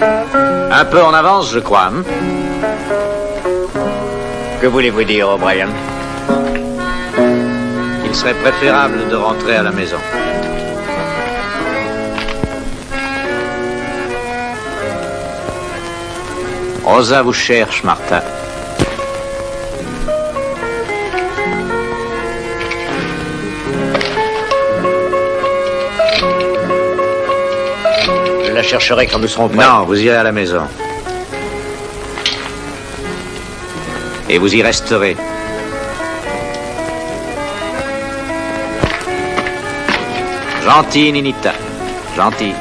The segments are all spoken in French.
Un peu en avance, je crois. Hein? Que voulez-vous dire, O'Brien? Il serait préférable de rentrer à la maison. Rosa vous cherche, Martha. Je la chercherai quand nous serons prêts. Non, vous irez à la maison. Et vous y resterez. Gentil, Ninita. Gentil.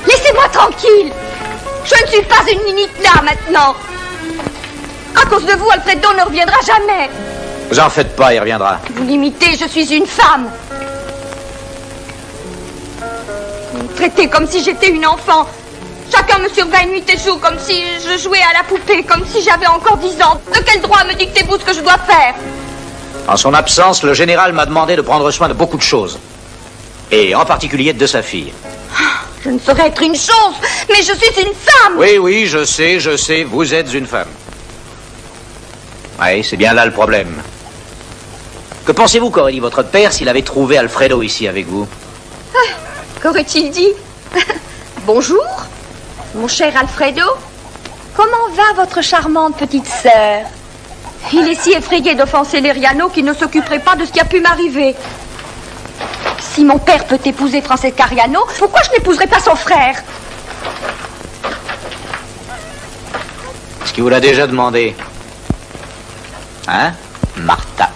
Laissez-moi tranquille. Je ne suis pas une Ninita maintenant. À cause de vous, Alfredo ne reviendra jamais. Vous en faites pas, il reviendra. Vous l'imitez, je suis une femme. Vous me traitez comme si j'étais une enfant. Chacun me surveille nuit et jour, comme si je jouais à la poupée, comme si j'avais encore 10 ans. De quel droit me dictez-vous ce que je dois faire? En son absence, le général m'a demandé de prendre soin de beaucoup de choses. Et en particulier de sa fille. Je ne saurais être une chose, mais je suis une femme. Oui, je sais, vous êtes une femme. Oui, c'est bien là le problème. Que pensez-vous qu'aurait dit votre père s'il avait trouvé Alfredo ici avec vous? Qu'aurait-il dit? Bonjour, mon cher Alfredo. Comment va votre charmante petite sœur? Il est si effrayé d'offenser Leriano qu'il ne s'occuperait pas de ce qui a pu m'arriver. Si mon père peut épouser Francesca Riano, pourquoi je n'épouserais pas son frère? Est-ce qu'il vous l'a déjà demandé? Hein, Martha?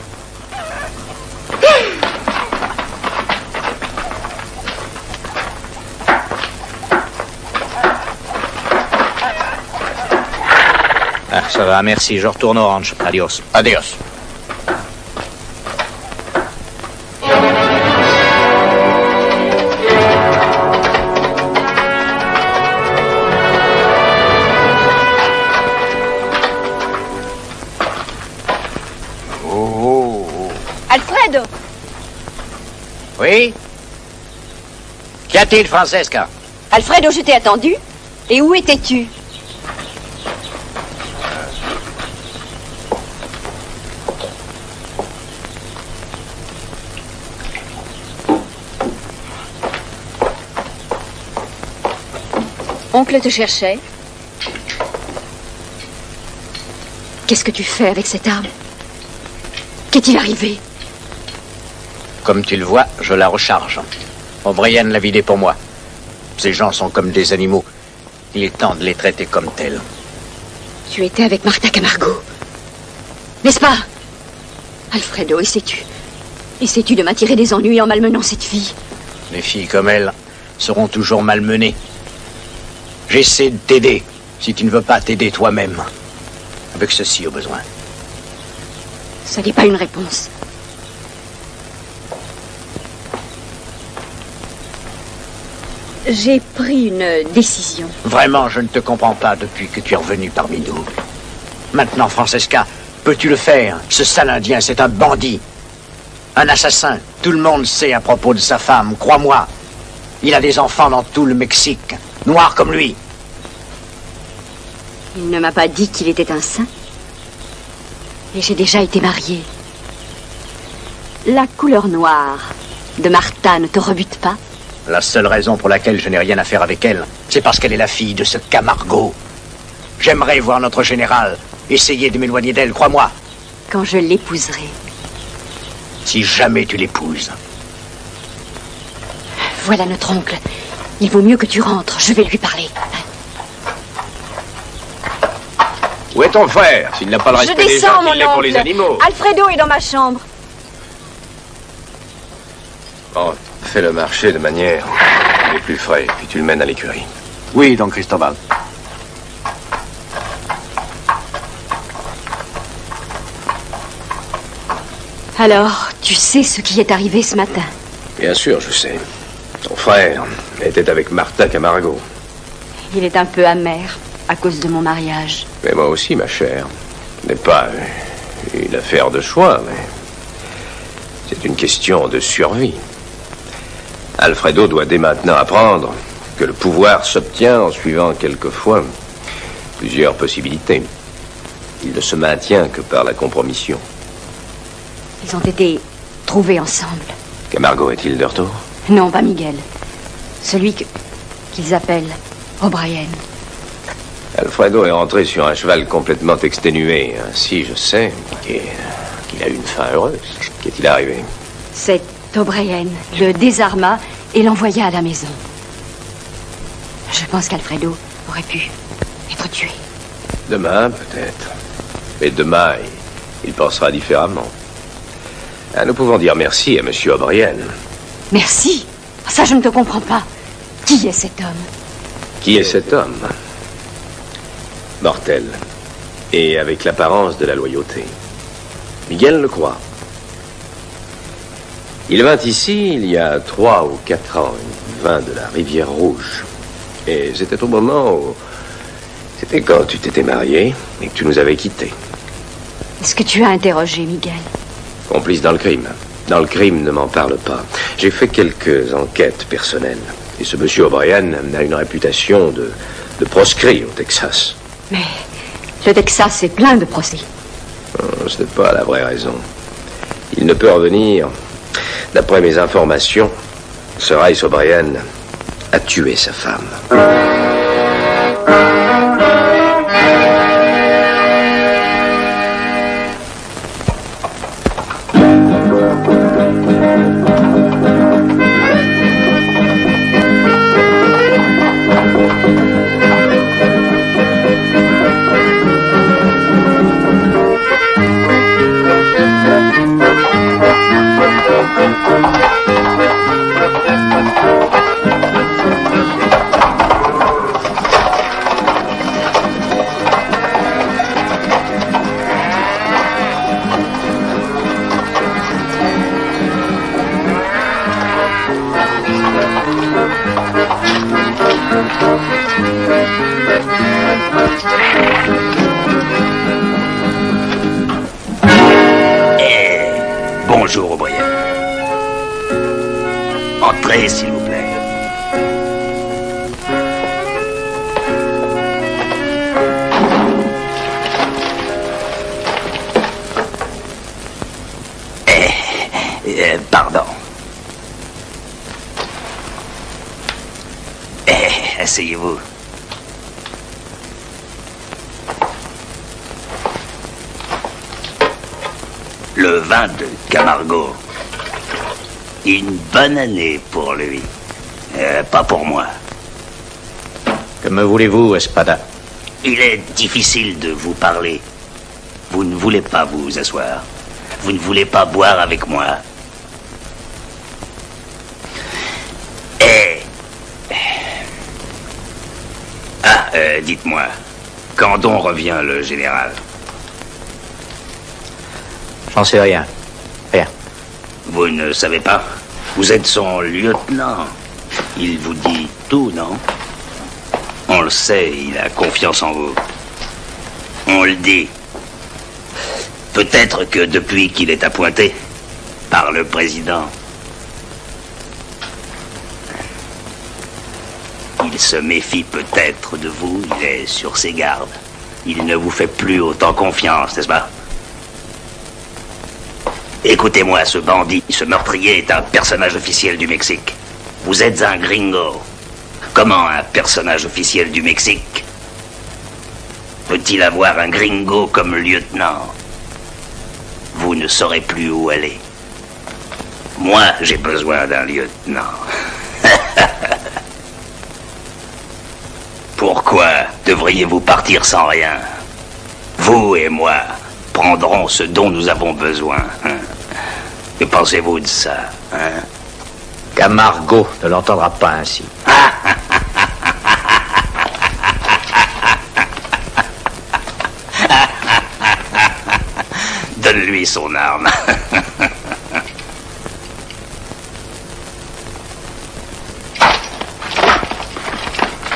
Ah, ça va, merci. Je retourne au ranch. Adios. Adios. Alfredo! Oui? Qu'y a-t-il, Francesca? Alfredo, je t'ai attendu. Et où étais-tu? Oncle te cherchait. Qu'est-ce que tu fais avec cette arme? Qu'est-il arrivé? Comme tu le vois, je la recharge. O'Brien l'a vidée pour moi. Ces gens sont comme des animaux. Il est temps de les traiter comme tels. Tu étais avec Martha Camargo, n'est-ce pas? Alfredo, essaies-tu de m'attirer des ennuis en malmenant cette fille? Les filles comme elle seront toujours malmenées. J'essaie de t'aider, si tu ne veux pas t'aider toi-même. Avec ceci au besoin. Ça n'est pas une réponse. J'ai pris une décision. Vraiment, je ne te comprends pas depuis que tu es revenu parmi nous. Maintenant, Francesca, peux-tu le faire? Ce sale Indien, c'est un bandit. Un assassin. Tout le monde sait à propos de sa femme, crois-moi. Il a des enfants dans tout le Mexique. Noirs comme lui. Il ne m'a pas dit qu'il était un saint. Et j'ai déjà été mariée. La couleur noire de Martha ne te rebute pas? La seule raison pour laquelle je n'ai rien à faire avec elle, c'est parce qu'elle est la fille de ce Camargo. J'aimerais voir notre général essayer de m'éloigner d'elle, crois-moi. Quand je l'épouserai. Si jamais tu l'épouses. Voilà notre oncle. Il vaut mieux que tu rentres. Je vais lui parler. Où est ton frère? S'il n'a pas le Je respect des descends, gens, mon il l'est pour les oncle. animaux. Alfredo est dans ma chambre. Bon, fais le marché de manière il est plus frais, puis tu le mènes à l'écurie. Oui, don Cristobal. Alors, tu sais ce qui est arrivé ce matin? Bien sûr, je sais. Ton frère était avec Martha Camargo. Il est un peu amer à cause de mon mariage. Mais moi aussi, ma chère. Ce n'est pas une affaire de choix, mais c'est une question de survie. Alfredo doit dès maintenant apprendre que le pouvoir s'obtient en suivant quelquefois plusieurs possibilités. Il ne se maintient que par la compromission. Ils ont été trouvés ensemble. Camargo est-il de retour? Non, pas Miguel. Celui qu'ils appellent O'Brien. Alfredo est rentré sur un cheval complètement exténué. Ainsi, je sais qu'il a eu une fin heureuse. Qu'est-il arrivé? Cet O'Brien le désarma et l'envoya à la maison. Je pense qu'Alfredo aurait pu être tué. Demain, peut-être. Mais demain, il pensera différemment. Ah, nous pouvons dire merci à Monsieur O'Brien. Merci? Ça, je ne te comprends pas. Qui est cet homme? Qui est cet homme? Mortel. Et avec l'apparence de la loyauté. Miguel le croit. Il vint ici il y a 3 ou 4 ans. Il vint de la Rivière Rouge. Et c'était au moment où... C'était quand tu t'étais marié et que tu nous avais quittés. Est-ce que tu as interrogé Miguel? Complice dans le crime. Dans le crime, ne m'en parle pas. J'ai fait quelques enquêtes personnelles. Et ce monsieur O'Brien a une réputation de proscrit au Texas. Mais le Texas est plein de procès. Oh, ce n'est pas la vraie raison. Il ne peut revenir. D'après mes informations, ce Rice O'Brien a tué sa femme. Bonjour, O'Brien. Entrez, s'il vous plaît. Pardon. Asseyez-vous. Le vin de Camargo. Une bonne année pour lui. Pas pour moi. Que me voulez-vous, Espada? Il est difficile de vous parler. Vous ne voulez pas vous asseoir. Vous ne voulez pas boire avec moi. Dites-moi, quand donc revient le général? J'en sais rien. Rien. Vous ne savez pas? Vous êtes son lieutenant. Il vous dit tout, non? On le sait, il a confiance en vous. On le dit. Peut-être que depuis qu'il est appointé par le président, il se méfie peut-être de vous, il est sur ses gardes. Il ne vous fait plus autant confiance, n'est-ce pas? Écoutez-moi, ce bandit, ce meurtrier est un personnage officiel du Mexique. Vous êtes un gringo. Comment un personnage officiel du Mexique peut-il avoir un gringo comme lieutenant? Vous ne saurez plus où aller. Moi, j'ai besoin d'un lieutenant. Pourquoi devriez-vous partir sans rien? Vous et moi prendrons ce dont nous avons besoin. Hein? Que pensez-vous de ça, hein? Camargo ne l'entendra pas ainsi. Donne-lui son arme.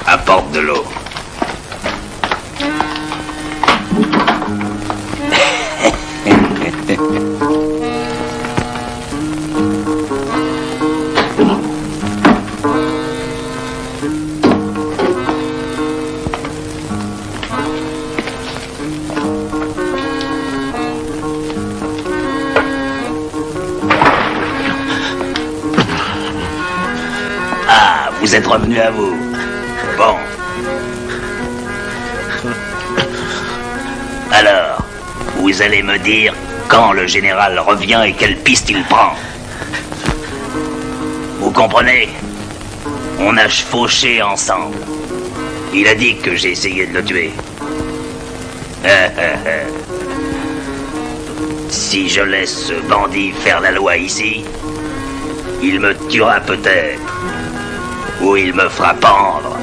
Apporte de l'eau. Vous êtes revenu à vous. Bon. Alors, vous allez me dire quand le général revient et quelle piste il prend. Vous comprenez? On a chevauché ensemble. Il a dit que j'ai essayé de le tuer. Si je laisse ce bandit faire la loi ici, il me tuera peut-être. Ou il me fera pendre.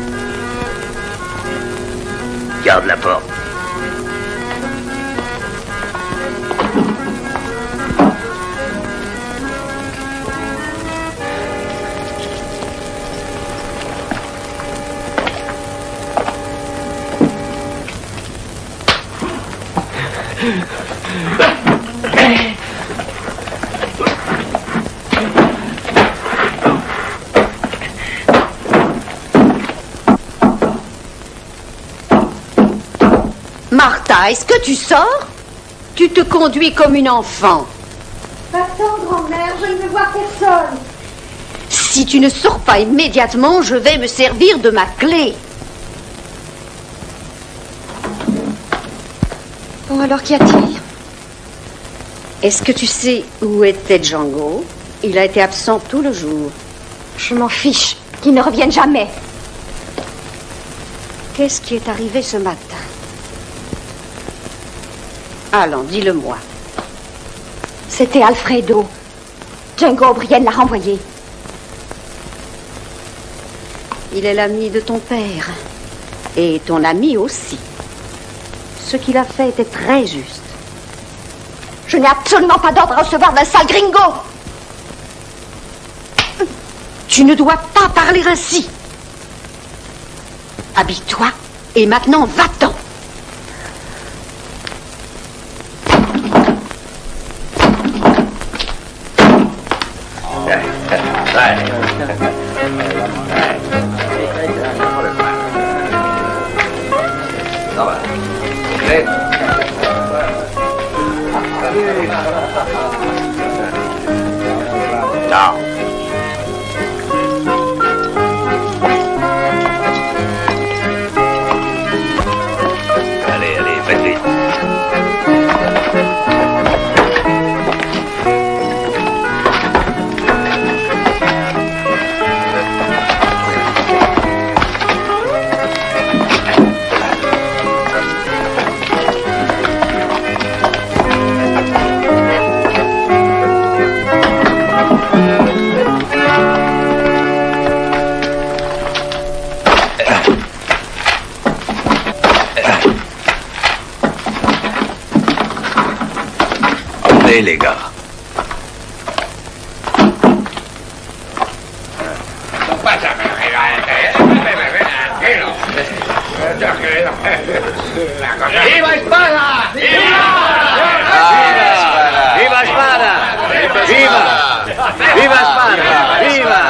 Garde la porte. Martha, est-ce que tu sors? Tu te conduis comme une enfant. Attends, grand-mère, je ne veux voir personne. Si tu ne sors pas immédiatement, je vais me servir de ma clé. Bon, alors qu'y a-t-il? Est-ce que tu sais où était Django? Il a été absent tout le jour. Je m'en fiche, qu'il ne revienne jamais. Qu'est-ce qui est arrivé ce matin? Allons, dis-le-moi. C'était Alfredo. Django O'Brien l'a renvoyé. Il est l'ami de ton père. Et ton ami aussi. Ce qu'il a fait était très juste. Je n'ai absolument pas d'ordre à recevoir d'un sale gringo. Tu ne dois pas parler ainsi. Habille-toi et maintenant va-t'en. Non. Allez, faites vite. Les gars. ¡Viva Espada! ¡Viva! ¡Viva Espada! ¡Viva! ¡Viva Espada! ¡Viva!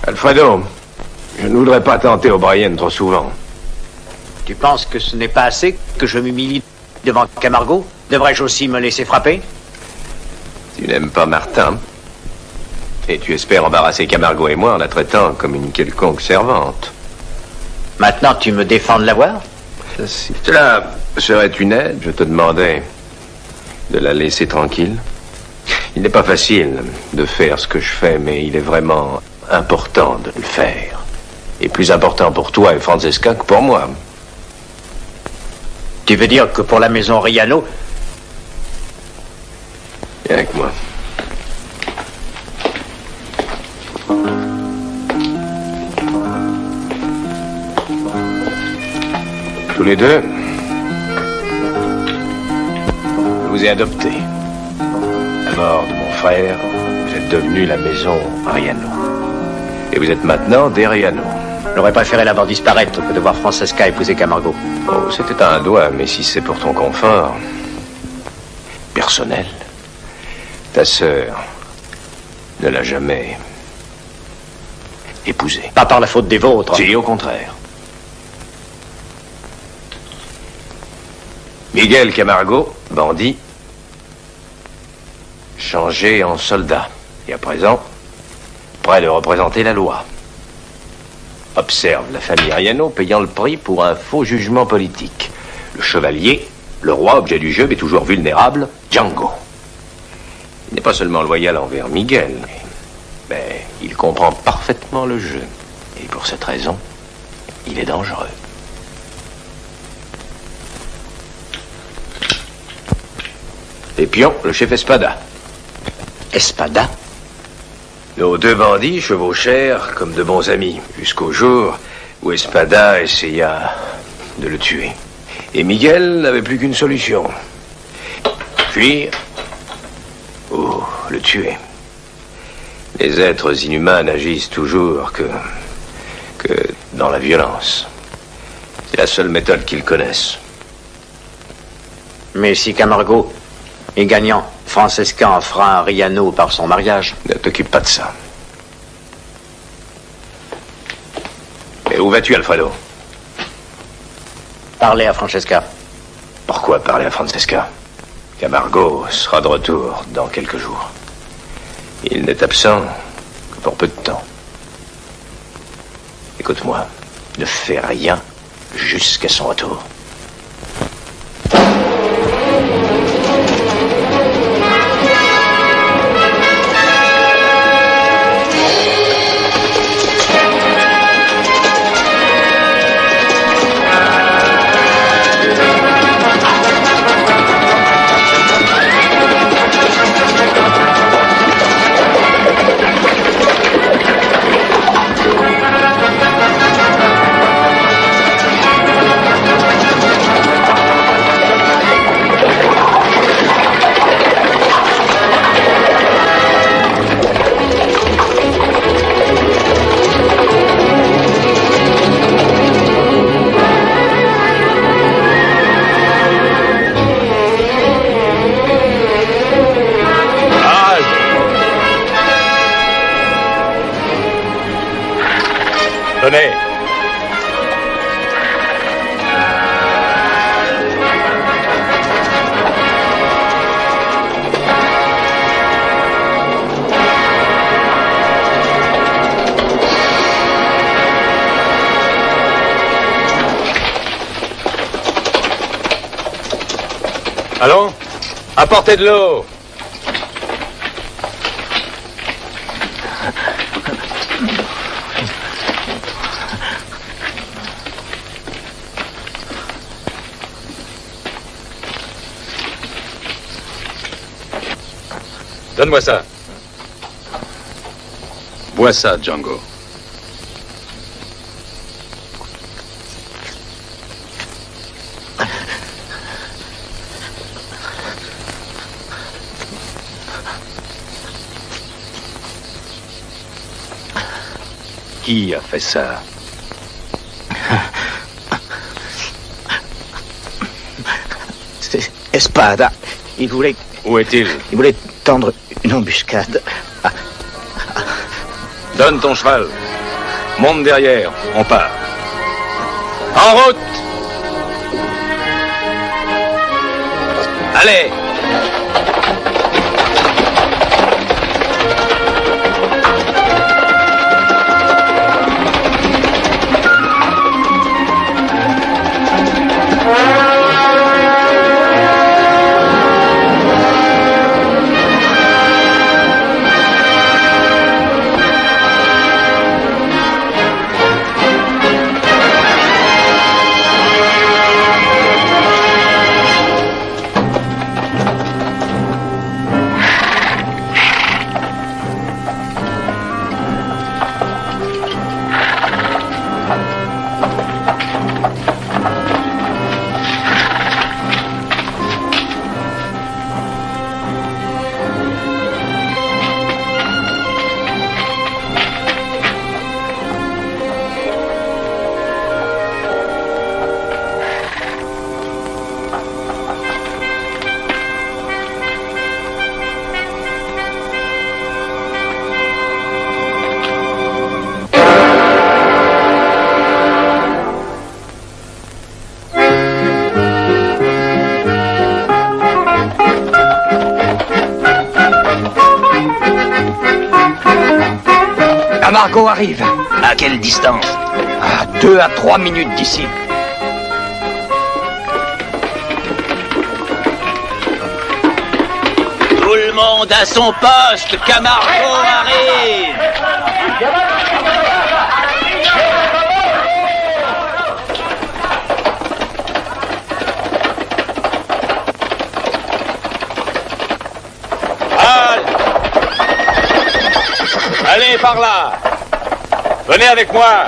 Alfredo, je ne voudrais pas tenter O'Brien trop souvent. Tu penses que ce n'est pas assez que je m'humilie devant Camargo? Devrais-je aussi me laisser frapper? Tu n'aimes pas Martin. Et tu espères embarrasser Camargo et moi en la traitant comme une quelconque servante. Maintenant, tu me défends de la voir? Si cela serait une aide, je te demandais de la laisser tranquille. Il n'est pas facile de faire ce que je fais, mais il est vraiment important de le faire. Et plus important pour toi et Francesca que pour moi. Tu veux dire que pour la maison Riano... Viens avec moi. Tous les deux, je vous ai adoptés. À la mort de mon frère, vous êtes devenus la maison Riano. Et vous êtes maintenant des Riano. J'aurais préféré la voir disparaître que de voir Francesca épouser Camargo. Oh, c'était un doigt, mais si c'est pour ton confort personnel, ta sœur ne l'a jamais épousée. Pas par la faute des vôtres. Si, au contraire. Miguel Camargo, bandit, changé en soldat. Et à présent, prêt de représenter la loi. Observe la famille Riano payant le prix pour un faux jugement politique. Le chevalier, le roi, objet du jeu, mais toujours vulnérable, Django. Il n'est pas seulement loyal envers Miguel, mais il comprend parfaitement le jeu. Et pour cette raison, il est dangereux. Et pion, le chef Espada. Espada? Nos deux bandits chevauchèrent comme de bons amis, jusqu'au jour où Espada essaya de le tuer. Et Miguel n'avait plus qu'une solution. Fuir ou le tuer. Les êtres inhumains n'agissent toujours que dans la violence. C'est la seule méthode qu'ils connaissent. Mais si Camargo est gagnant, Francesca en fera un Riano par son mariage. Ne t'occupe pas de ça. Mais où vas-tu, Alfredo? Parlez à Francesca. Pourquoi parler à Francesca? Camargo sera de retour dans quelques jours. Il n'est absent que pour peu de temps. Écoute-moi, ne fais rien jusqu'à son retour. Tenez. Allons, apportez de l'eau. Donne-moi ça. Bois ça, Django. Qui a fait ça? C'est Espada. Il voulait... Où est-il? Il voulait tendre une embuscade. Donne ton cheval. Monte derrière. On part. En route! Allez! Camargo arrive. À quelle distance? À 2 à 3 minutes d'ici. Tout le monde à son poste, Camargo arrive! Allez, par là! Venez avec moi!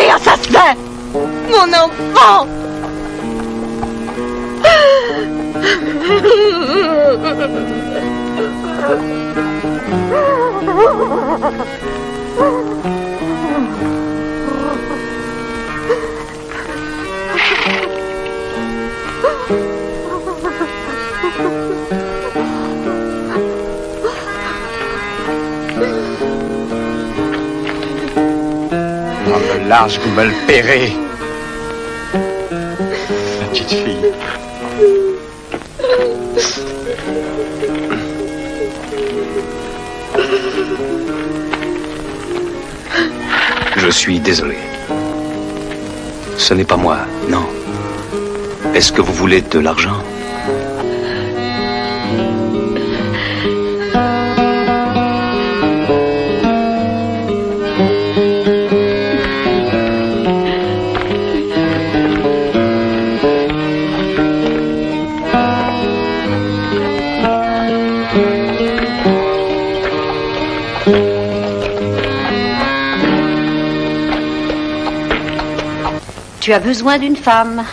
Comment ça se fait? Mon enfant! L'âge, vous me le paierez. Ma petite fille. Je suis désolé. Ce n'est pas moi, non. Est-ce que vous voulez de l'argent? Tu as besoin d'une femme.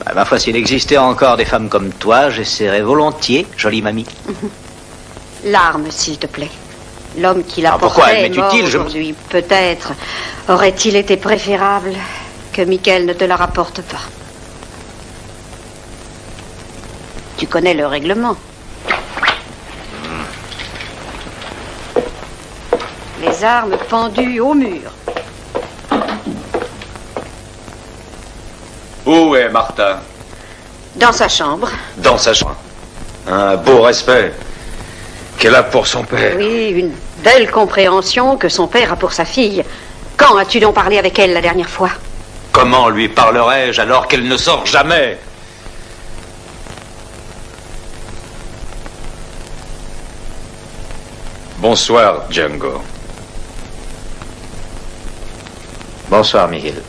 Bah, ma foi, s'il existait encore des femmes comme toi, j'essaierais volontiers, jolie mamie. L'arme, s'il te plaît. L'homme qui la pourquoi portait elle m'est est mort utile, aujourd'hui. Peut-être aurait-il été préférable que Michael ne te la rapporte pas. Tu connais le règlement. Les armes pendues au mur. Où est Martha? Dans sa chambre. Dans sa chambre. Un beau respect qu'elle a pour son père. Oui, une belle compréhension que son père a pour sa fille. Quand as-tu donc parlé avec elle la dernière fois? Comment lui parlerai-je alors qu'elle ne sort jamais? Bonsoir, Django. Bonsoir, Miguel.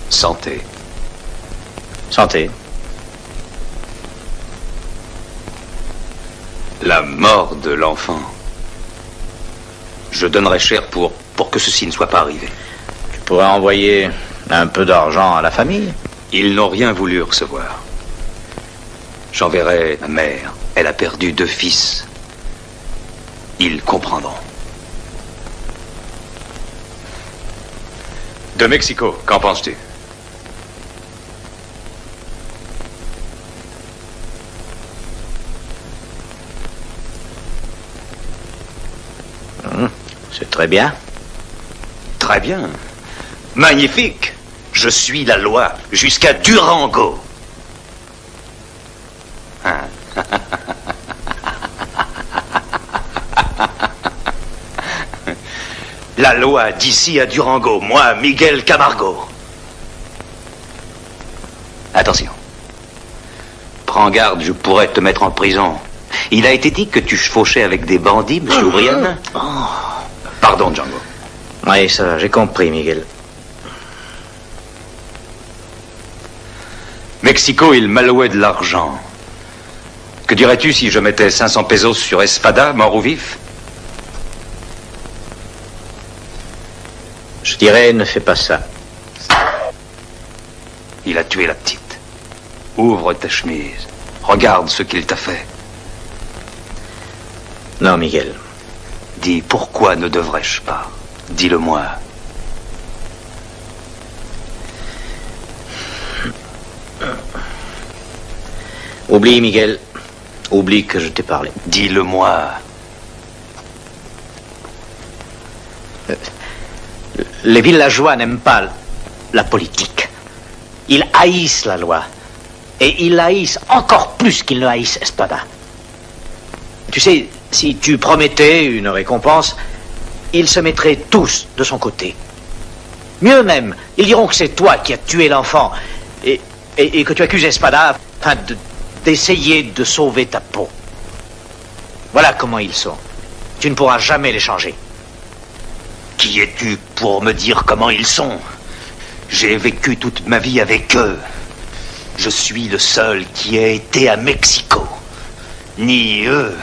Santé. Santé. La mort de l'enfant. Je donnerais cher pour que ceci ne soit pas arrivé. Tu pourrais envoyer un peu d'argent à la famille. Ils n'ont rien voulu recevoir. J'enverrai ma mère. Elle a perdu 2 fils. Ils comprendront. De Mexico, qu'en penses-tu? C'est très bien. Très bien. Magnifique. Je suis la loi jusqu'à Durango. Hein? La loi d'ici à Durango. Moi, Miguel Camargo. Attention. Prends garde, je pourrais te mettre en prison. Il a été dit que tu chevauchais avec des bandits, monsieur O'Brien. Pardon, Django. Oui, ça va, j'ai compris, Miguel. Mexico, il m'allouait de l'argent. Que dirais-tu si je mettais 500 pesos sur Espada, mort ou vif? Je dirais, ne fais pas ça. Il a tué la petite. Ouvre ta chemise. Regarde ce qu'il t'a fait. Non, Miguel. Dis, pourquoi ne devrais-je pas? Dis-le-moi. Oublie, Miguel. Oublie que je t'ai parlé. Dis-le-moi. Les villageois n'aiment pas la politique. Ils haïssent la loi. Et ils la haïssent encore plus qu'ils ne haïssent Espada. Tu sais, si tu promettais une récompense, ils se mettraient tous de son côté. Mieux même, ils diront que c'est toi qui as tué l'enfant et que tu accuses Espada afin d'essayer de sauver ta peau. Voilà comment ils sont. Tu ne pourras jamais les changer. Qui es-tu pour me dire comment ils sont? J'ai vécu toute ma vie avec eux. Je suis le seul qui ait été à Mexico. Ni eux,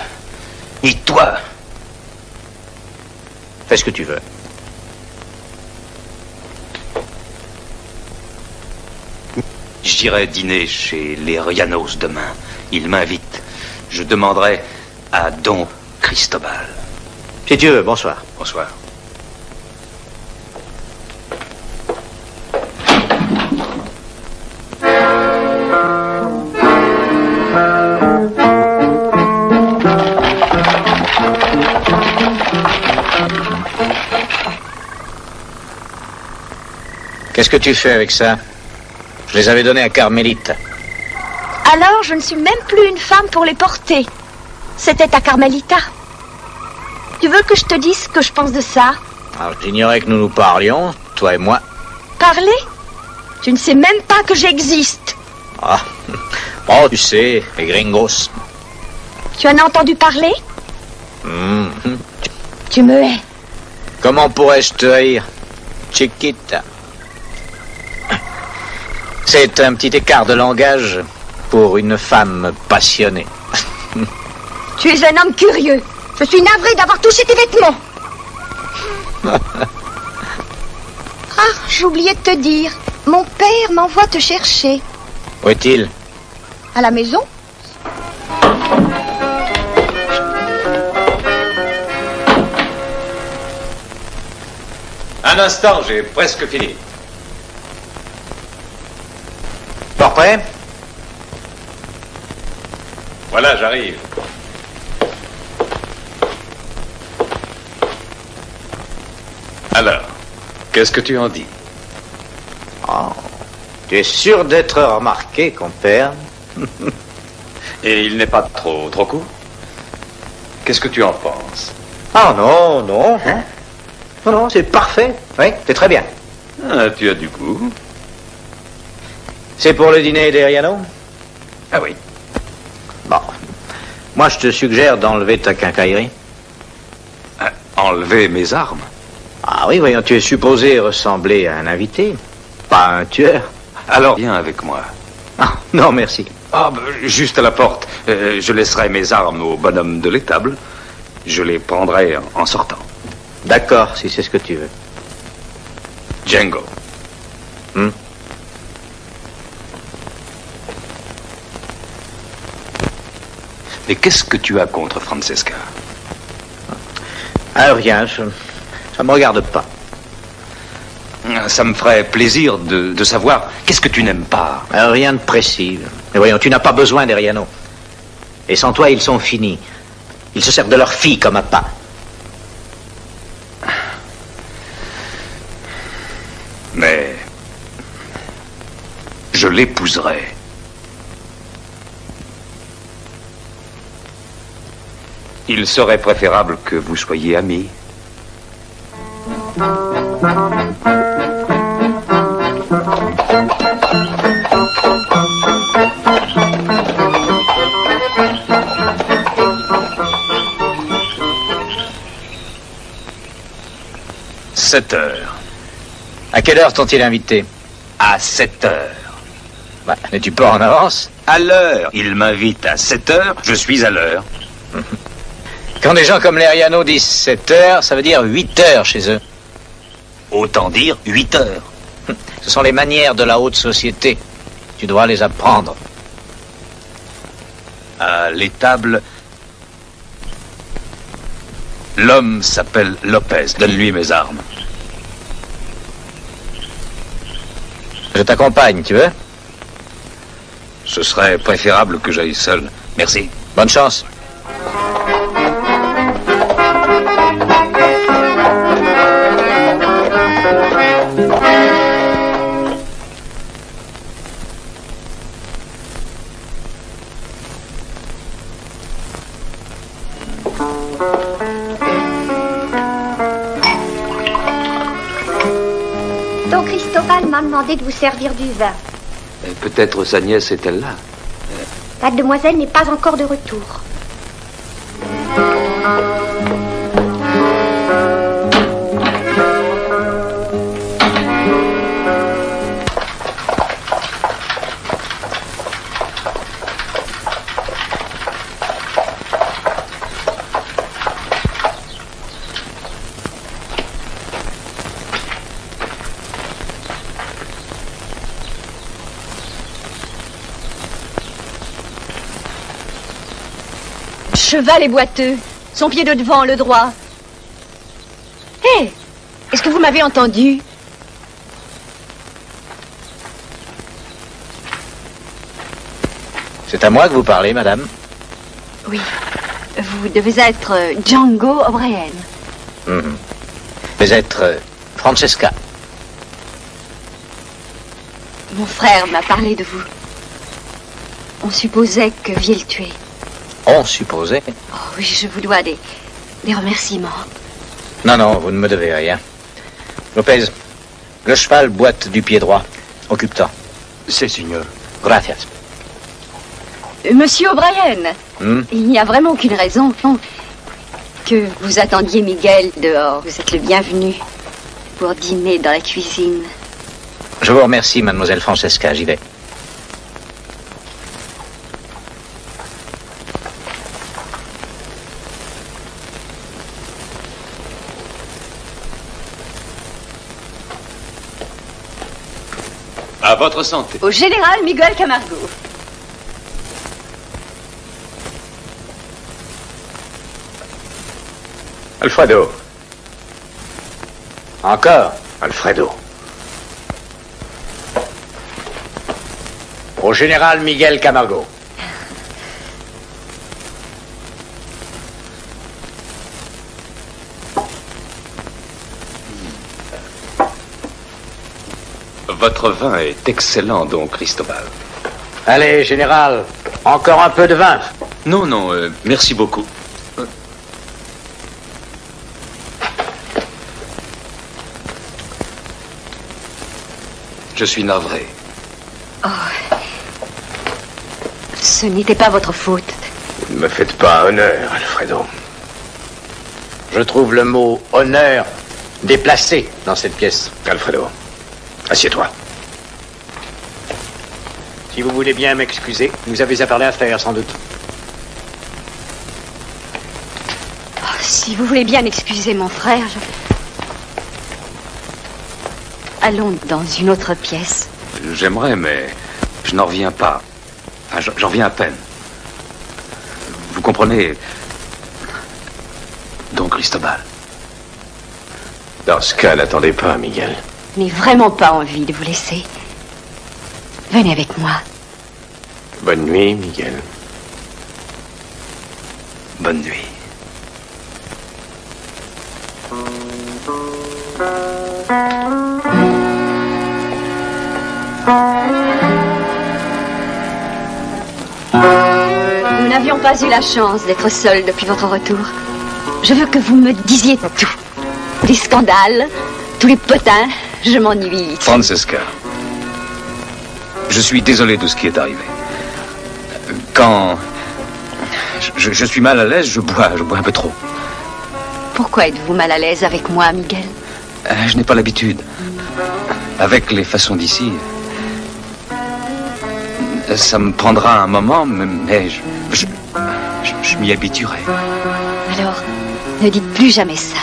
ni toi. Fais ce que tu veux. J'irai dîner chez les Rianos demain. Ils m'invitent. Je demanderai à Don Cristobal. Si tu veux, bonsoir. Bonsoir. Qu'est-ce que tu fais avec ça? Je les avais donnés à Carmélite. Alors, je ne suis même plus une femme pour les porter. C'était à Carmelita. Tu veux que je te dise ce que je pense de ça? Alors, j'ignorais que nous nous parlions, toi et moi. Parler? Tu ne sais même pas que j'existe. Ah, oh, tu sais, les gringos. Tu en as entendu parler? Tu me hais. Comment pourrais-je te haïr, Chiquita? C'est un petit écart de langage pour une femme passionnée. Tu es un homme curieux. Je suis navré d'avoir touché tes vêtements. Ah, j'ai oublié de te dire. Mon père m'envoie te chercher. Où est-il? À la maison? Un instant, j'ai presque fini. Portrait? Voilà, j'arrive. Alors, qu'est-ce que tu en dis? Oh, tu es sûr d'être remarqué, compère? Et il n'est pas trop court? Qu'est-ce que tu en penses? Ah non, non. Hein? Non, non, c'est parfait. Oui, c'est très bien. Ah, tu as du goût. C'est pour le dîner des Riano? Ah oui. Bon. Moi, je te suggère d'enlever ta quincaillerie. Enlever mes armes? Ah oui, voyons, tu es supposé ressembler à un invité, pas à un tueur. Alors, viens avec moi. Ah, non, merci. Ah, juste à la porte. Je laisserai mes armes au bonhomme de l'étable. Je les prendrai en sortant. D'accord, si c'est ce que tu veux. Django. Mais qu'est-ce que tu as contre Francesca? Ah, rien, ça me regarde pas. Ça me ferait plaisir de savoir qu'est-ce que tu n'aimes pas. Rien de précis. Mais voyons, tu n'as pas besoin des Riano. Et sans toi, ils sont finis. Ils se servent de leur fille comme appât. Mais je l'épouserai. Il serait préférable que vous soyez amis. « 7 heures. À quelle heure t'ont-ils invité? À 7 heures. Bah, n'es-tu pas en avance? À l'heure. Il m'invite à 7 heures, je suis à l'heure. Quand des gens comme les Riano disent 7 heures, ça veut dire 8 heures chez eux. Autant dire 8 heures. Ce sont les manières de la haute société. Tu dois les apprendre. À l'étable, l'homme s'appelle Lopez. Donne-lui mes armes. Je t'accompagne, tu veux? Ce serait préférable que j'aille seul. Merci. Bonne chance. Don Cristobal m'a demandé de vous servir du vin. Peut-être sa nièce est-elle là? La demoiselle n'est pas encore de retour. cheval est boiteux. Son pied de devant, le droit. Hé, est-ce que vous m'avez entendu? C'est à moi que vous parlez, madame? Oui. Vous devez être Django O'Brien. Vous êtes Francesca. Mon frère m'a parlé de vous. On supposait que vous le tuer. On supposait? Oh oui, je vous dois des remerciements. Non, non, vous ne me devez rien. Lopez, le cheval boite du pied droit. Occupe-toi. C'est, signor. Gracias. Monsieur O'Brien, il n'y a vraiment aucune raison que vous attendiez Miguel dehors. Vous êtes le bienvenu pour dîner dans la cuisine. Je vous remercie, mademoiselle Francesca, j'y vais. À votre santé. Au général Miguel Camargo. Alfredo. Encore? Alfredo. Au général Miguel Camargo. Votre vin est excellent, don Cristobal. Allez, général, encore un peu de vin. Non, non, merci beaucoup. Je suis navré. Oh. Ce n'était pas votre faute. Ne me faites pas honneur, Alfredo. Je trouve le mot honneur déplacé dans cette pièce. Alfredo, assieds-toi. Si vous voulez bien m'excuser, vous avez à parler à faire, sans doute. Oh, si vous voulez bien excuser mon frère, allons dans une autre pièce. J'aimerais, mais je n'en reviens pas. Enfin, j'en reviens à peine. Vous comprenez, don Cristobal. Dans ce cas, n'attendez pas, Miguel. Je n'ai vraiment pas envie de vous laisser. Venez avec moi. Bonne nuit, Miguel. Bonne nuit. Nous n'avions pas eu la chance d'être seuls depuis votre retour. Je veux que vous me disiez tout. Les scandales, tous les potins, je m'ennuie. Francesca, je suis désolé de ce qui est arrivé. Quand je suis mal à l'aise, je bois un peu trop. Pourquoi êtes-vous mal à l'aise avec moi, Miguel? Je n'ai pas l'habitude. Avec les façons d'ici, ça me prendra un moment, mais je m'y habituerai. Alors, ne dites plus jamais ça.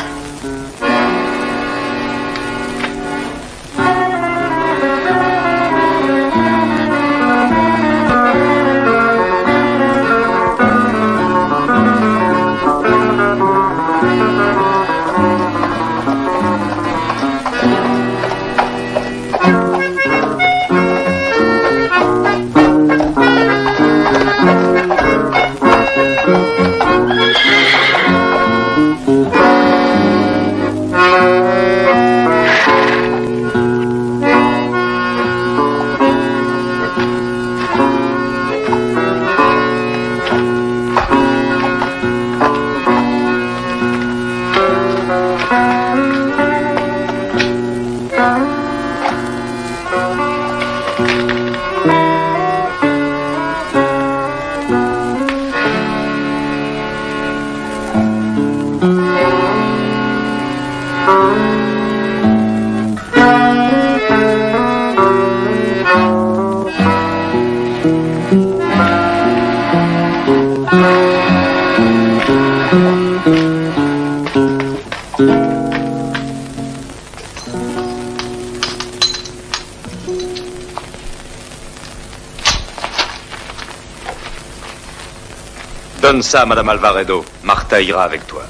Donne ça à Madame Alvaredo. Martha ira avec toi.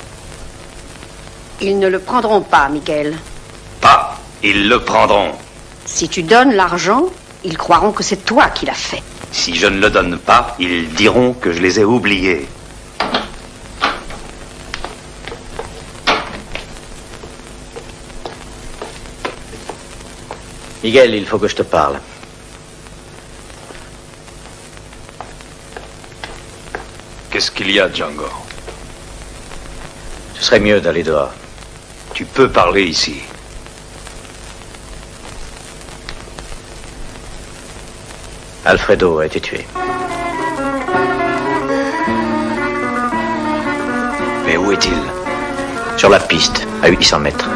Ils ne le prendront pas, Miguel. Pas. Ils le prendront. Si tu donnes l'argent, ils croiront que c'est toi qui l'as fait. Si je ne le donne pas, ils diront que je les ai oubliés. Miguel, il faut que je te parle. Qu'est-ce qu'il y a, Django? Ce serait mieux d'aller dehors. Tu peux parler ici. Alfredo a été tué. Mais où est-il? Sur la piste, à 800 mètres.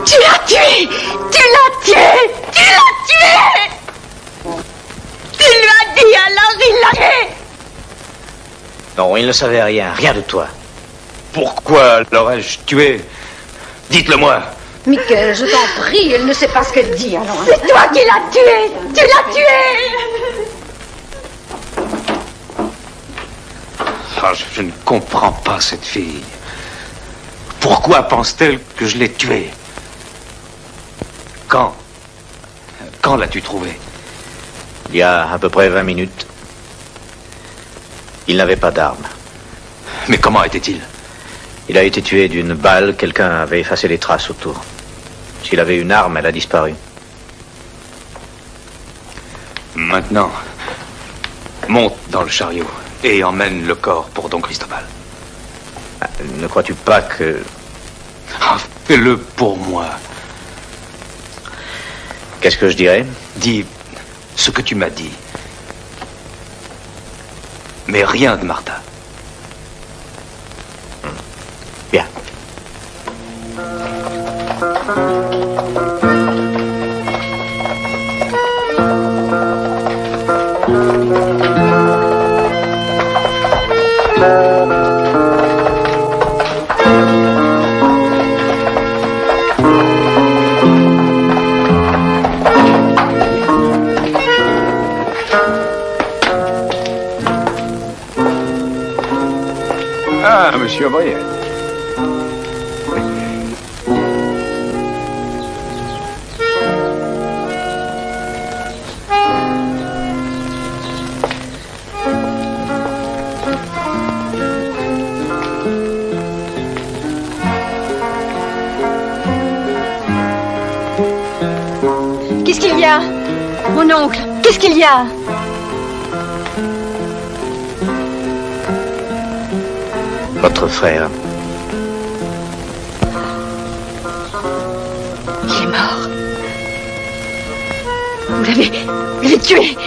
Tu l'as tué! Tu l'as tué! Tu l'as tué! Tu lui as dit alors il l'a tué! Non, il ne savait rien de toi. Pourquoi l'aurais-je tué? Dites-le-moi. Miguel, je t'en prie, elle ne sait pas ce qu'elle dit, alors. C'est toi qui l'as tué! Tu l'as tué! Ah, je ne comprends pas cette fille. Pourquoi pense-t-elle que je l'ai tuée? Quand l'as-tu trouvé? Il y a à peu près 20 minutes. Il n'avait pas d'arme. Mais comment était-il? Il a été tué d'une balle. Quelqu'un avait effacé les traces autour. S'il avait une arme, elle a disparu. Maintenant, monte dans le chariot et emmène le corps pour Don Cristobal. Ne crois-tu pas que... Ah, fais-le pour moi. Qu'est-ce que je dirais? Dis ce que tu m'as dit. Mais rien de Martha. Bien. Ah, monsieur O'Brien. Qu'est-ce qu'il y a? Mon oncle, qu'est-ce qu'il y a? Votre frère. Il est mort. Vous l'avez tué.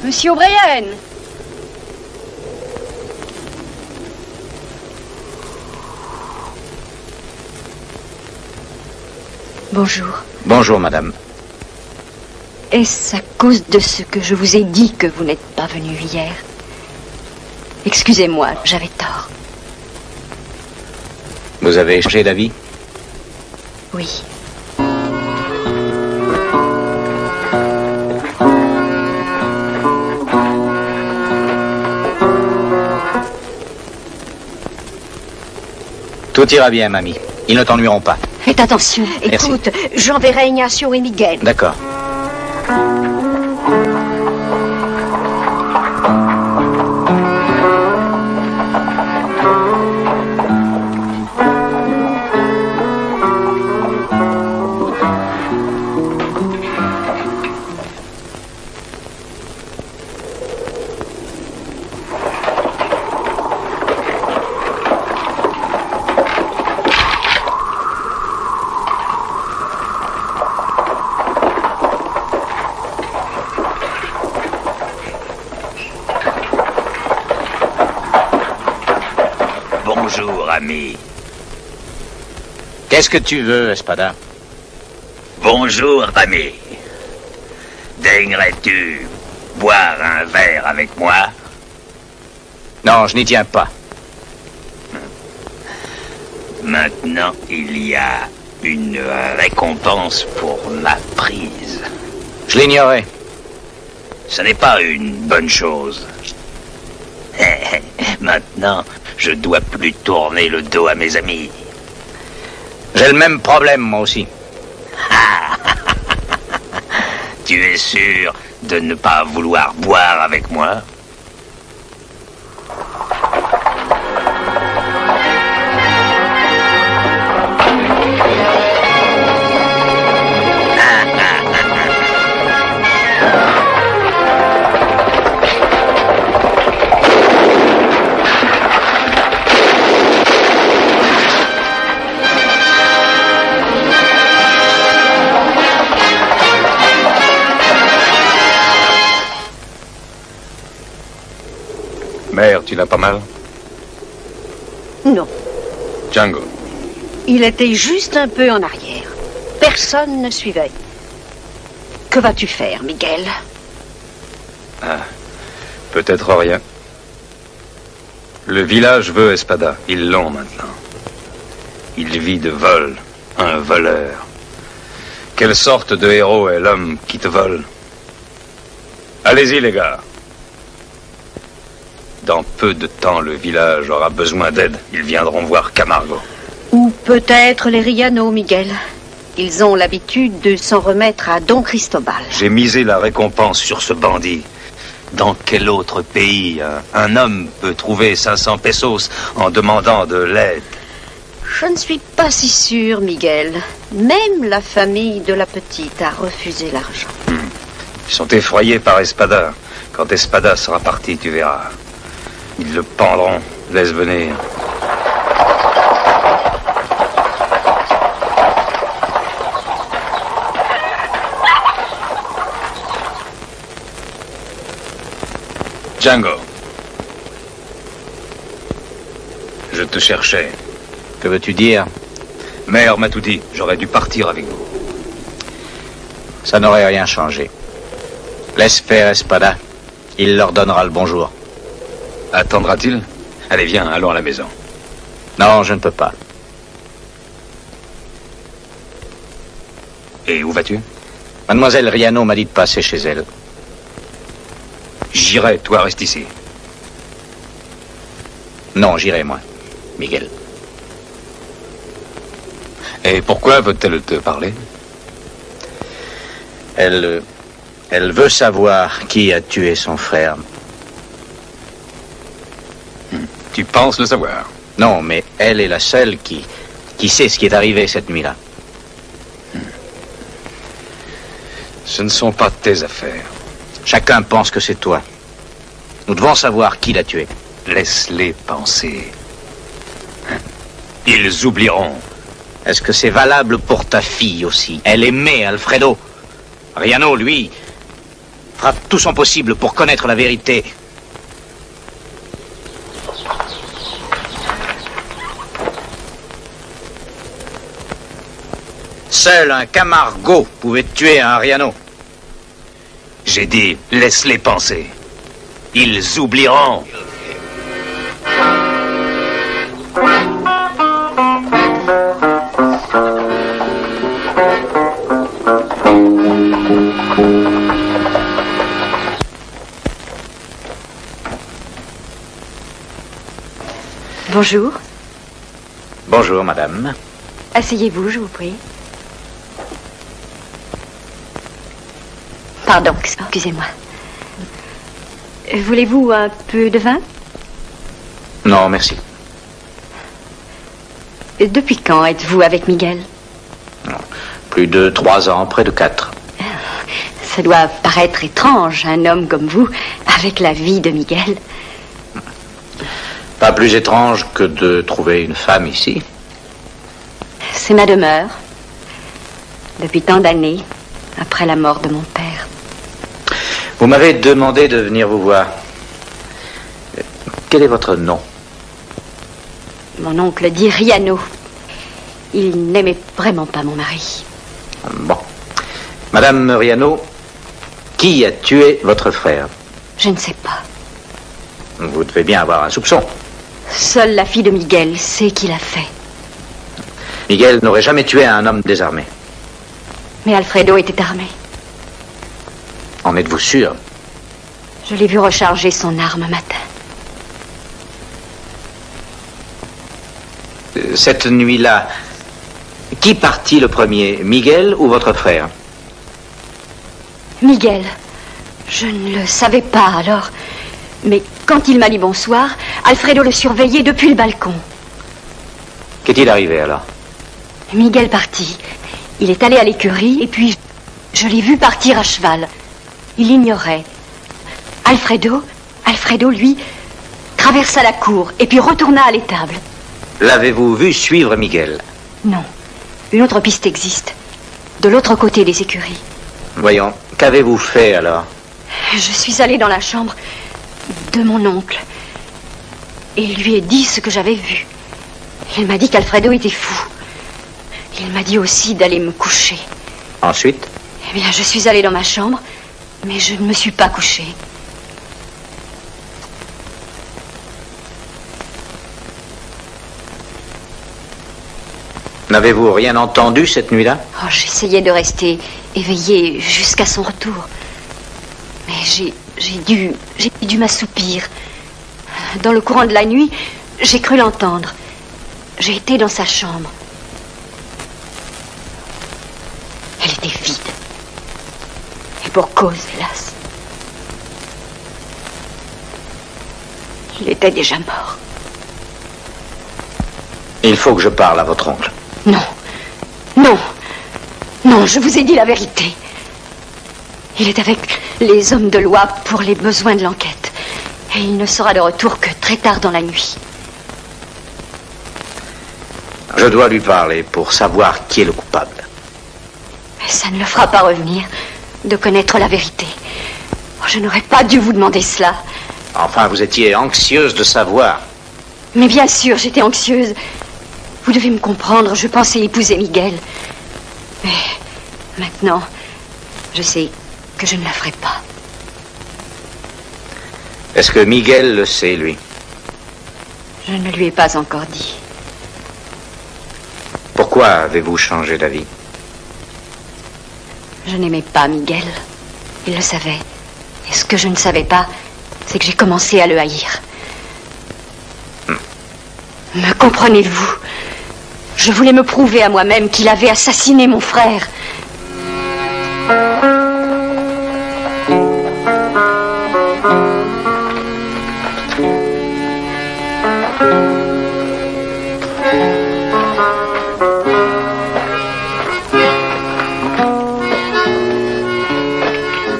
Monsieur O'Brien. Bonjour. Bonjour, madame. Est-ce à cause de ce que je vous ai dit que vous n'êtes pas venu hier? Excusez-moi, j'avais tort. Vous avez changé d'avis? Oui. Tout ira bien, mamie. Ils ne t'ennuieront pas. Faites attention. Merci. Écoute, j'enverrai Ignacio et Miguel. D'accord. Bonjour, ami. Qu'est-ce que tu veux, Espada? Bonjour, ami. Daignerais-tu boire un verre avec moi? Non, je n'y tiens pas. Maintenant, il y a une récompense pour ma prise. Je l'ignorais. Ce n'est pas une bonne chose. Maintenant, je dois plus tourner le dos à mes amis. J'ai le même problème, moi aussi. Tu es sûr de ne pas vouloir boire avec moi? Mère, tu l'as pas mal? Non. Django. Il était juste un peu en arrière. Personne ne suivait. Que vas-tu faire, Miguel? Ah, peut-être rien. Le village veut Espada. Ils l'ont maintenant. Il vit de vol. Un voleur. Quelle sorte de héros est l'homme qui te vole? Allez-y, les gars. Dans peu de temps, le village aura besoin d'aide. Ils viendront voir Camargo. Ou peut-être les Riano, Miguel. Ils ont l'habitude de s'en remettre à Don Cristobal. J'ai misé la récompense sur ce bandit. Dans quel autre pays un homme peut trouver 500 pesos en demandant de l'aide? Je ne suis pas si sûre, Miguel. Même la famille de la petite a refusé l'argent. Ils sont effrayés par Espada. Quand Espada sera parti, tu verras. Ils le pendront. Laisse venir. Django. Je te cherchais. Que veux-tu dire? Mère m'a tout dit. J'aurais dû partir avec vous. Ça n'aurait rien changé. Laisse faire Espada. Il leur donnera le bonjour. Attendra-t-il? Allez, viens, allons à la maison. Non, je ne peux pas. Et où vas-tu? Mademoiselle Riano m'a dit de passer chez elle. J'irai, toi reste ici. Non, j'irai, moi. Miguel. Et pourquoi veut-elle te parler? Elle veut savoir qui a tué son frère. Tu penses le savoir? Non, mais elle est la seule qui sait ce qui est arrivé cette nuit-là. Ce ne sont pas tes affaires. Chacun pense que c'est toi. Nous devons savoir qui l'a tué. Laisse-les penser. Ils oublieront. Est-ce que c'est valable pour ta fille aussi? Elle aimait Alfredo. Riano, lui, fera tout son possible pour connaître la vérité. Seul un Camargo pouvait tuer un Riano. J'ai dit, laisse-les penser. Ils oublieront. Bonjour. Bonjour, madame. Asseyez-vous, je vous prie. Pardon, excusez-moi. Voulez-vous un peu de vin? Non, merci. Depuis quand êtes-vous avec Miguel? Plus de 3 ans, près de 4. Ça doit paraître étrange, un homme comme vous, avec la vie de Miguel. Pas plus étrange que de trouver une femme ici. C'est ma demeure. Depuis tant d'années, après la mort de mon père. Vous m'avez demandé de venir vous voir. Quel est votre nom? Mon oncle dit Riano. Il n'aimait vraiment pas mon mari. Bon. Madame Riano, qui a tué votre frère? Je ne sais pas. Vous devez bien avoir un soupçon. Seule la fille de Miguel sait qui l'a fait. Miguel n'aurait jamais tué un homme désarmé. Mais Alfredo était armé. En êtes-vous sûr? Je l'ai vu recharger son arme un matin. Cette nuit-là, qui partit le premier, Miguel ou votre frère? Miguel. Je ne le savais pas alors. Mais quand il m'a dit bonsoir, Alfredo le surveillait depuis le balcon. Qu'est-il arrivé alors? Miguel partit. Il est allé à l'écurie et puis je l'ai vu partir à cheval. Il ignorait. Alfredo, lui, traversa la cour et puis retourna à l'étable. L'avez-vous vu suivre Miguel? Non. Une autre piste existe. De l'autre côté des écuries. Voyons, qu'avez-vous fait alors? Je suis allée dans la chambre de mon oncle et lui ai dit ce que j'avais vu. Il m'a dit qu'Alfredo était fou. Il m'a dit aussi d'aller me coucher. Ensuite? Eh bien, je suis allée dans ma chambre, mais je ne me suis pas couchée. N'avez-vous rien entendu cette nuit-là? Oh, j'essayais de rester éveillée jusqu'à son retour. Mais j'ai dû m'assoupir. Dans le courant de la nuit, j'ai cru l'entendre. J'ai été dans sa chambre. Elle était vide. Et pour cause, hélas. Il était déjà mort. Il faut que je parle à votre oncle. Non. Non. Non, je vous ai dit la vérité. Il est avec les hommes de loi pour les besoins de l'enquête. Et il ne sera de retour que très tard dans la nuit. Je dois lui parler pour savoir qui est le coupable. Mais ça ne le fera pas revenir de connaître la vérité. Oh, je n'aurais pas dû vous demander cela. Enfin, vous étiez anxieuse de savoir. Mais bien sûr, j'étais anxieuse. Vous devez me comprendre, je pensais épouser Miguel. Mais maintenant, je sais que je ne la ferai pas. Est-ce que Miguel le sait, lui? Je ne lui ai pas encore dit. Pourquoi avez-vous changé d'avis? Je n'aimais pas Miguel. Il le savait. Et ce que je ne savais pas, c'est que j'ai commencé à le haïr. Me comprenez-vous? Je voulais me prouver à moi-même qu'il avait assassiné mon frère.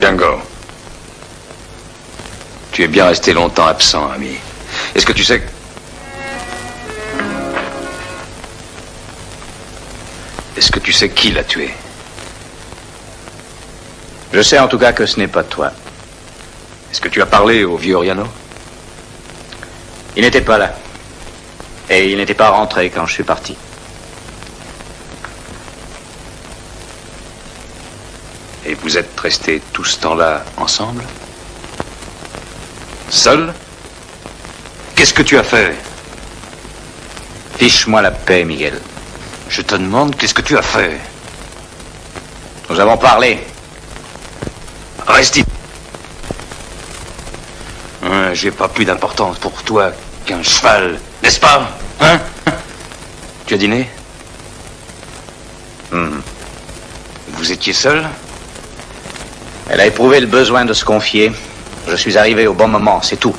Django, tu es bien resté longtemps absent, ami. Est-ce que tu sais... Est-ce que tu sais qui l'a tué? Je sais en tout cas que ce n'est pas toi. Est-ce que tu as parlé au vieux Riano? Il n'était pas là. Et il n'était pas rentré quand je suis parti. Et vous êtes restés tout ce temps-là ensemble? Seul? Qu'est-ce que tu as fait? Fiche-moi la paix, Miguel. Je te demande qu'est-ce que tu as fait? Nous avons parlé. Reste ici. J'ai pas plus d'importance pour toi qu'un cheval N'est-ce pas? Hein? Tu as dîné? Vous étiez seul? Elle a éprouvé le besoin de se confier. Je suis arrivé au bon moment, c'est tout.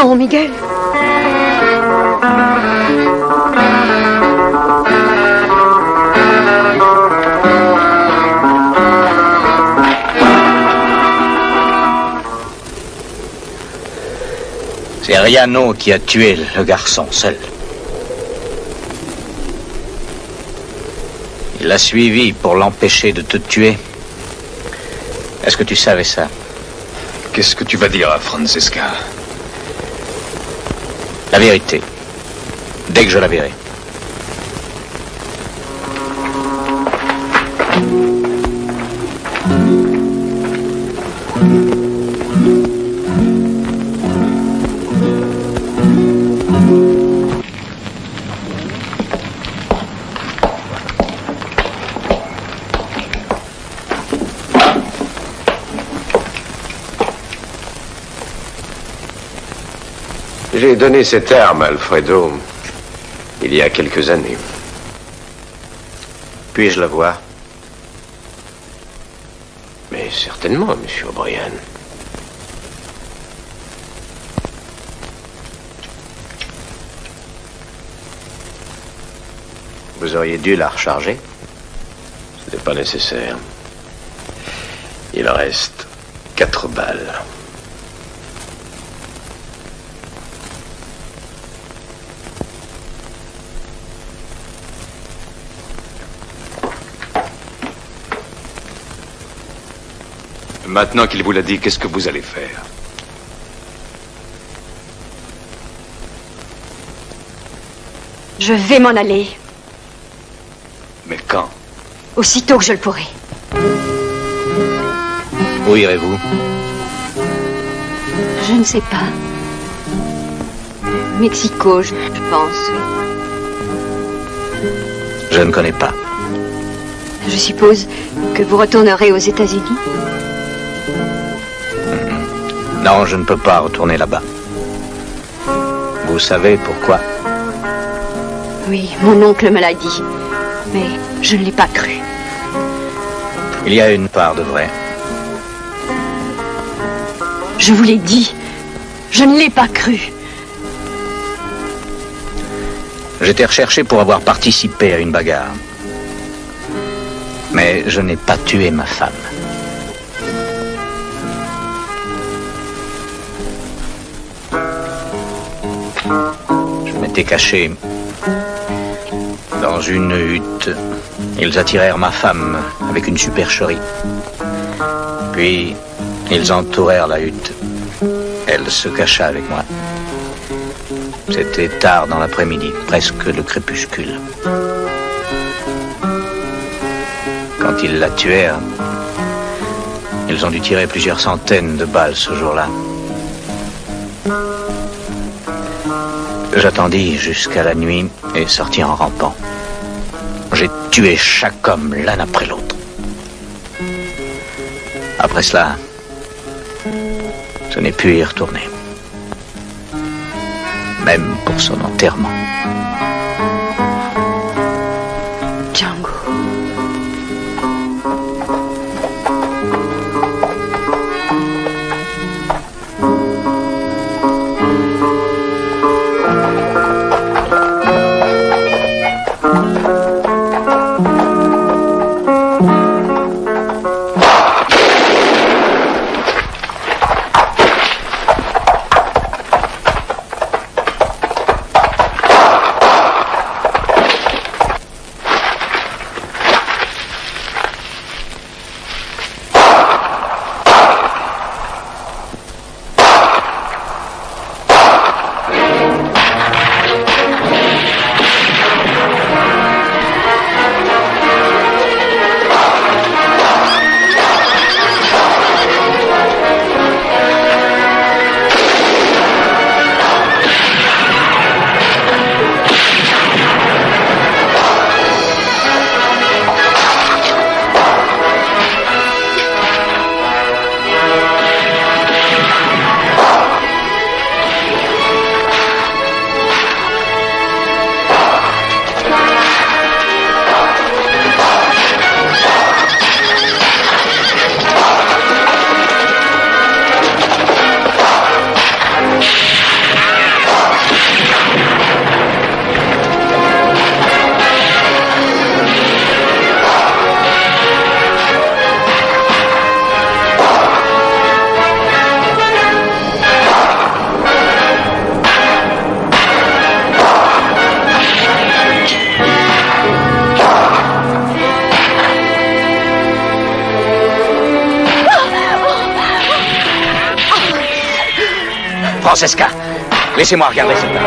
Non, Miguel. C'est Riano qui a tué le garçon seul. Il l'a suivi pour l'empêcher de te tuer. Est-ce que tu savais ça? Qu'est-ce que tu vas dire à Francesca? La vérité. Dès que je la verrai. J'ai donné cette arme à Alfredo il y a quelques années. Puis-je la voir? Mais certainement, monsieur O'Brien. Vous auriez dû la recharger. Ce n'est pas nécessaire. Il reste 4 balles. Maintenant qu'il vous l'a dit, qu'est-ce que vous allez faire? Je vais m'en aller. Mais quand? Aussitôt que je le pourrai. Où irez-vous? Je ne sais pas. Mexico, je pense, oui. Je ne connais pas. Je suppose que vous retournerez aux États-Unis? Non, je ne peux pas retourner là-bas. Vous savez pourquoi? Oui, mon oncle me l'a dit. Mais je ne l'ai pas cru. Il y a une part de vrai. Je vous l'ai dit. Je ne l'ai pas cru. J'étais recherché pour avoir participé à une bagarre. Mais je n'ai pas tué ma femme. Je m'étais caché dans une hutte. Ils attirèrent ma femme avec une supercherie. Puis, ils entourèrent la hutte. Elle se cacha avec moi. C'était tard dans l'après-midi, presque le crépuscule. Quand ils la tuèrent, ils ont dû tirer plusieurs centaines de balles ce jour-là. J'attendis jusqu'à la nuit et sortis en rampant. J'ai tué chaque homme l'un après l'autre. Après cela, je n'ai pu y retourner. Même pour son enterrement. Django. Francesca, laissez-moi regarder cette dame.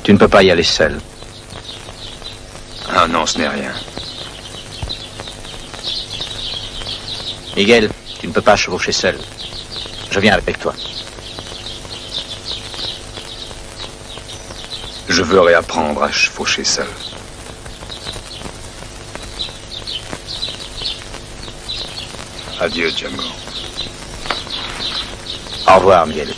Tu ne peux pas y aller seul. Ah non, ce n'est rien. Miguel, tu ne peux pas chevaucher seul. Je viens avec toi. Je veux réapprendre à chevaucher seul. Adieu, Django. Au revoir, Miguel.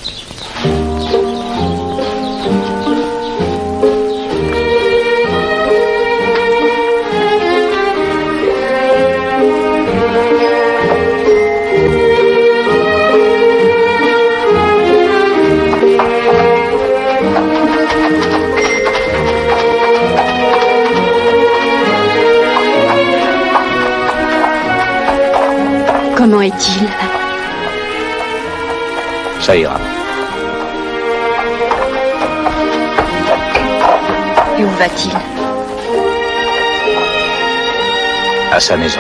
Comment est-il? Ça ira. Et où va-t-il? À sa maison.